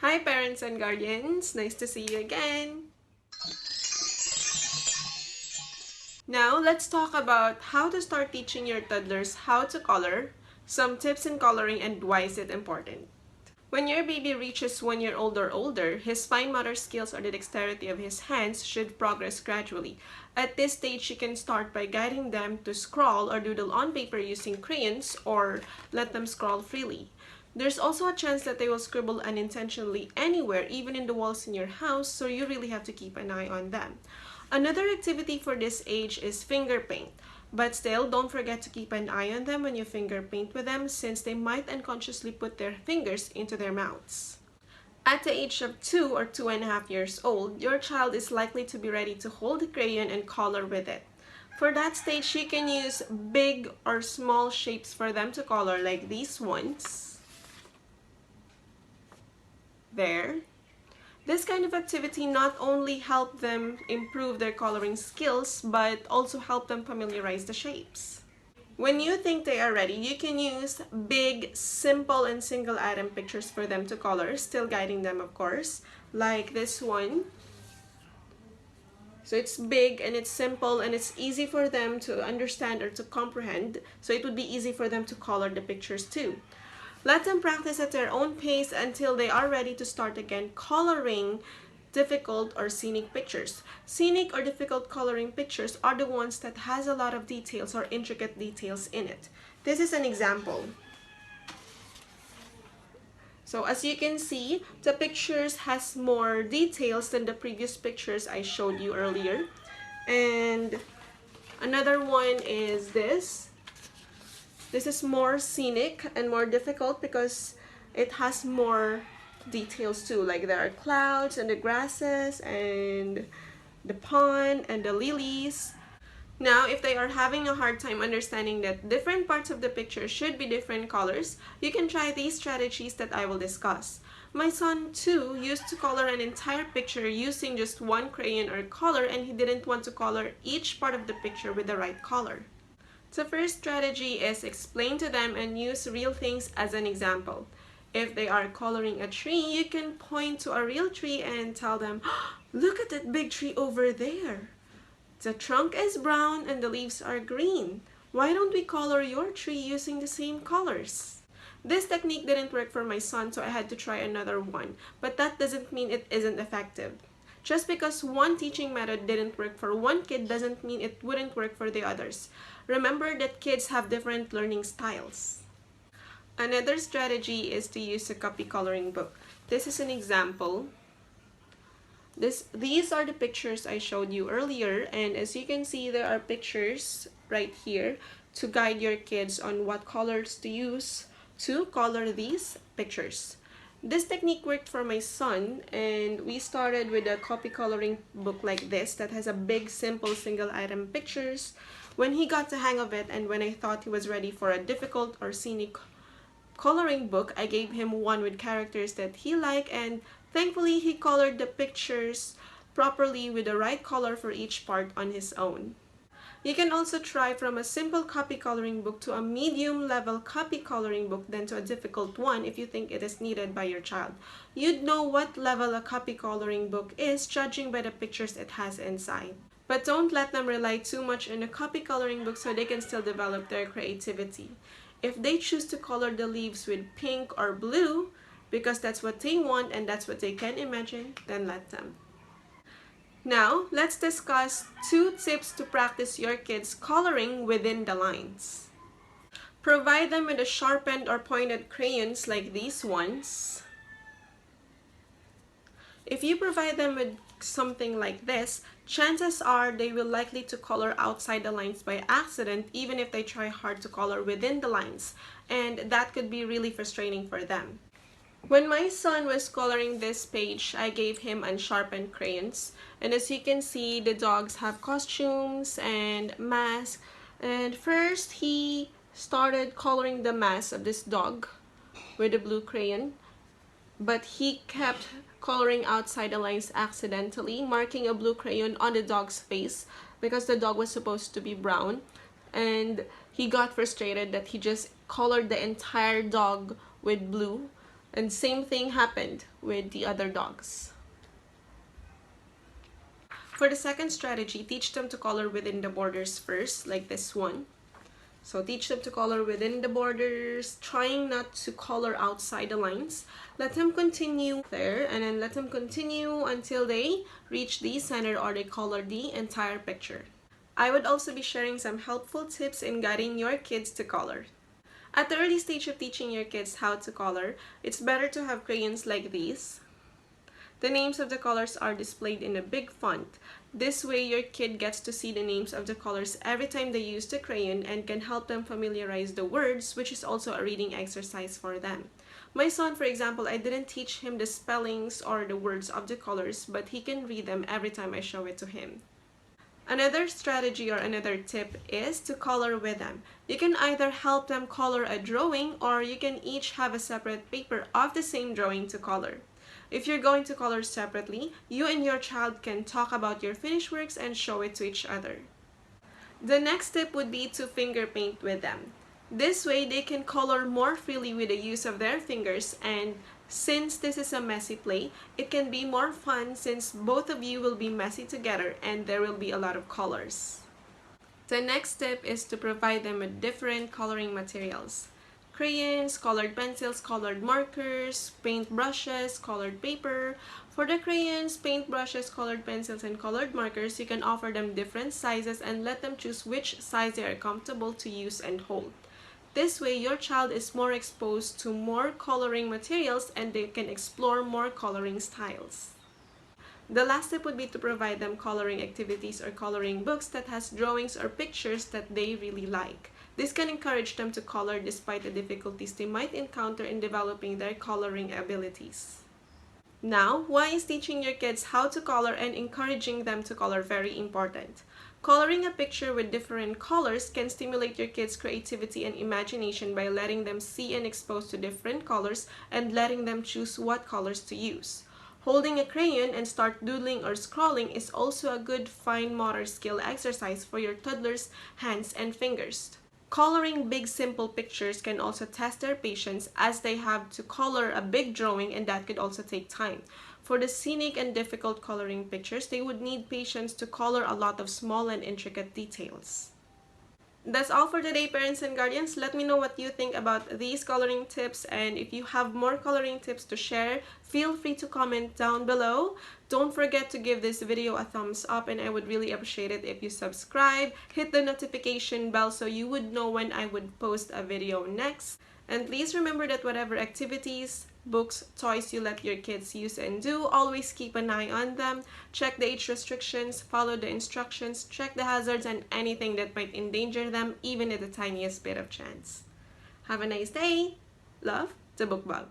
Hi parents and guardians, nice to see you again. Now let's talk about how to start teaching your toddlers how to color, some tips in coloring and why is it important. When your baby reaches 1 year old or older, his fine motor skills or the dexterity of his hands should progress gradually. At this stage, you can start by guiding them to scrawl or doodle on paper using crayons or let them scrawl freely. There's also a chance that they will scribble unintentionally anywhere, even in the walls in your house, so you really have to keep an eye on them. Another activity for this age is finger paint. But still, don't forget to keep an eye on them when you finger paint with them since they might unconsciously put their fingers into their mouths. At the age of 2 or 2.5 years old, your child is likely to be ready to hold a crayon and color with it. For that stage, you can use big or small shapes for them to color like these ones. There. This kind of activity not only help them improve their coloring skills, but also help them familiarize the shapes. When you think they are ready, you can use big, simple, and single item pictures for them to color, still guiding them of course, like this one. So it's big and it's simple and it's easy for them to understand or to comprehend, so it would be easy for them to color the pictures too. Let them practice at their own pace until they are ready to start again coloring difficult or scenic pictures. Scenic or difficult coloring pictures are the ones that has a lot of details or intricate details in it. This is an example. So as you can see, the pictures has more details than the previous pictures I showed you earlier. And another one is this. This is more scenic and more difficult because it has more details too, like there are clouds and the grasses and the pond and the lilies. Now, if they are having a hard time understanding that different parts of the picture should be different colors, you can try these strategies that I will discuss. My son too used to color an entire picture using just one crayon or color, and he didn't want to color each part of the picture with the right color. The first strategy is explain to them and use real things as an example. If they are coloring a tree, you can point to a real tree and tell them, "Look at that big tree over there. The trunk is brown and the leaves are green. Why don't we color your tree using the same colors?" This technique didn't work for my son, so I had to try another one, but that doesn't mean it isn't effective. Just because one teaching method didn't work for one kid doesn't mean it wouldn't work for the others. Remember that kids have different learning styles. Another strategy is to use a copy coloring book. This is an example. These are the pictures I showed you earlier, and as you can see, there are pictures right here to guide your kids on what colors to use to color these pictures. This technique worked for my son, and we started with a copy coloring book like this that has a big, simple, single item pictures. When he got the hang of it and when I thought he was ready for a difficult or scenic coloring book, I gave him one with characters that he liked, and thankfully he colored the pictures properly with the right color for each part on his own. You can also try from a simple copy coloring book to a medium level copy coloring book, then to a difficult one if you think it is needed by your child. You'd know what level a copy coloring book is judging by the pictures it has inside. But don't let them rely too much on a copy coloring book so they can still develop their creativity. If they choose to color the leaves with pink or blue because that's what they want and that's what they can imagine, then let them. Now, let's discuss 2 tips to practice your kids coloring within the lines. Provide them with a sharpened or pointed crayons like these ones. If you provide them with something like this, chances are they will likely to color outside the lines by accident even if they try hard to color within the lines, and that could be really frustrating for them. When my son was coloring this page, I gave him unsharpened crayons, and as you can see, the dogs have costumes and masks, and first he started coloring the mask of this dog with a blue crayon, but he kept coloring outside the lines accidentally, marking a blue crayon on the dog's face because the dog was supposed to be brown, and he got frustrated that he just colored the entire dog with blue And same thing happened with the other dogs. For the second strategy, teach them to color within the borders first, like this one. So teach them to color within the borders, trying not to color outside the lines. Let them continue there, and then let them continue until they reach the center or they color the entire picture. I would also be sharing some helpful tips in guiding your kids to color. At the early stage of teaching your kids how to color, it's better to have crayons like these. The names of the colors are displayed in a big font. This way, your kid gets to see the names of the colors every time they use the crayon and can help them familiarize the words, which is also a reading exercise for them. My son, for example, I didn't teach him the spellings or the words of the colors, but he can read them every time I show it to him. Another strategy or another tip is to color with them. You can either help them color a drawing, or you can each have a separate paper of the same drawing to color. If you're going to color separately, you and your child can talk about your finished works and show it to each other. The next step would be to finger paint with them. This way they can color more freely with the use of their fingers, and since this is a messy play, it can be more fun since both of you will be messy together and there will be a lot of colors. The next step is to provide them with different coloring materials. Crayons, colored pencils, colored markers, paint brushes, colored paper. For the crayons, paint brushes, colored pencils, and colored markers, you can offer them different sizes and let them choose which size they are comfortable to use and hold. This way, your child is more exposed to more coloring materials and they can explore more coloring styles. The last step would be to provide them coloring activities or coloring books that has drawings or pictures that they really like. This can encourage them to color despite the difficulties they might encounter in developing their coloring abilities. Now, why is teaching your kids how to color and encouraging them to color very important? Coloring a picture with different colors can stimulate your kids' creativity and imagination by letting them see and expose to different colors and letting them choose what colors to use. Holding a crayon and start doodling or scrawling is also a good fine motor skill exercise for your toddlers' hands and fingers. Coloring big simple pictures can also test their patience as they have to color a big drawing, and that could also take time. For the scenic and difficult coloring pictures, they would need patience to color a lot of small and intricate details. That's all for today, parents and guardians. Let me know what you think about these coloring tips, and if you have more coloring tips to share, feel free to comment down below. Don't forget to give this video a thumbs up, and I would really appreciate it if you subscribe, hit the notification bell so you would know when I would post a video next. And please remember that whatever activities, books, toys you let your kids use and do, always keep an eye on them. Check the age restrictions, follow the instructions, check the hazards and anything that might endanger them, even at the tiniest bit of chance. Have a nice day. Love, the Book Bug.